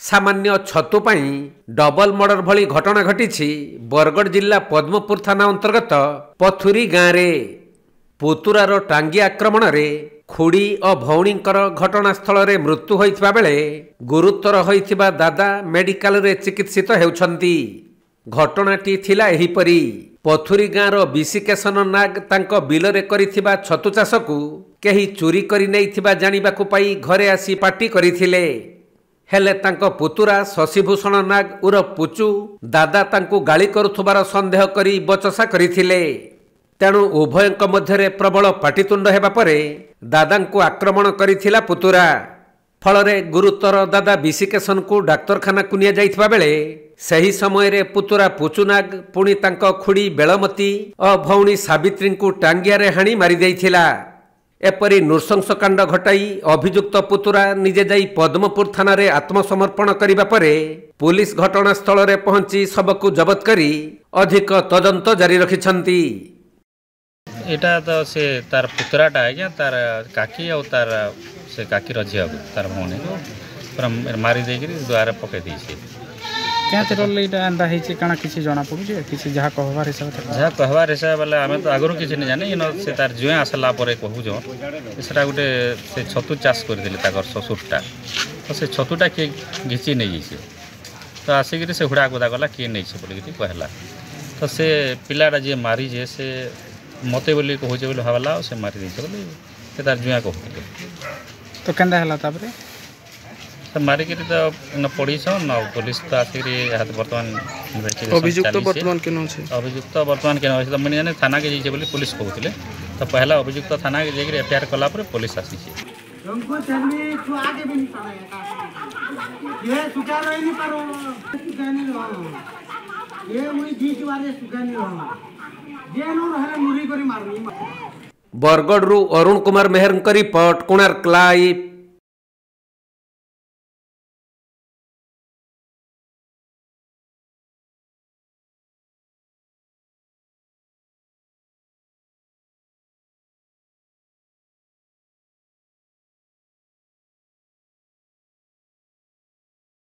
सामान्य छतु पाई double murder भली घटना घटी बरगढ़ जिला पद्मपुर थाना अंतर्गत पथुरी गाँव में पुतुरार टांगी आक्रमण में खुड़ी और भौणींकर घटनास्थल में मृत्यु होइथिबा बेले गुरुतर होइथिबा दादा मेडिकल रे चिकित्सित हेउछंती। घटनाटी थिला एहिपरी पथुरी गाँवर विशिकेशन नाग तांको बिलरे करिथिबा छतु चाष को केही चोरी करि नेइथिबा जानिबाकु पाई घरे आसी पार्टी करिथिले। हेले तांको पुतुरा शशिभूषण नाग उर्फ पुचु दादा तांको गाली करुथुबार संदेह करी बचसा करिथिले। तेणु उभयଙ୍କ ମଧ୍ୟରେ प्रबल पाटितुंड हेबा परे दादांको आक्रमण करिथिला पुतुरा। फलरे गुरुतर दादा विशिकेशन को डाक्तरखाना को निया जाइथिबा बेले सही समय रे पुतुरा पुचुनाग पुणी तांको खुड़ी बेलमती और भौणी सावित्री को टांगिया रे हाणी मारी दैथिला। एपरी नृशंस कांड घटाई अभियुक्त पुतुरा निजे जाई पद्मपुर थाना रे आत्मसमर्पण करिबा परे पुलिस घटनास्थल रे पहुंची सबको जबत करी अधिक तदंत जारी रखिछंती। एटा तो से तार पुतराटा है तार काकी और तार से काकी रझिया तार भौणी को पूरा मारी देकरी द्वार पके दी क्या तेरल एटा अंदा है से काना किसी जाना पड़ू जे किसी जहा कहवार हिसाब जहा कहवार हिसाब वाला हमें तो आगरो किसी नहीं जाने इन से तार जुए आसला परे कहू जो सेटा गुटे से छतु चाष कर देले ताकर ससुरटा तो से छतुटा के घिची नहीं जे तो आसिक से हुड़ा गोदा गला के नहीं से बोली कहला तो से पिलाटा जे मारी जे से मते बोली कहू जे बोली हवाला से मारी दै बोली से तार जुआ कहू तो केंदा हला तापरे तो मारी के तो न पड़ी छ न पुलिस तो आसिक हाथ वर्तमान अभियुक्त वर्तमान केनो छे अभियुक्त वर्तमान केनो छे तो मन जाने थाना के जे बोली पुलिस कहउतले तो पहला अभियुक्त थाना के जेकरी एफआईआर कला पर पुलिस आसी छे हमको चलनी तू आगे भी नहीं पाए ये सुखा नहीं पारो सुखा नहीं रहो ये मुई बीच वाले सुखा नहीं रहो जे नो रहले मुरी करी मारनी। बरगढ़ अरुण कुमार मेहर रिपोर्ट कोणार्क लाइव।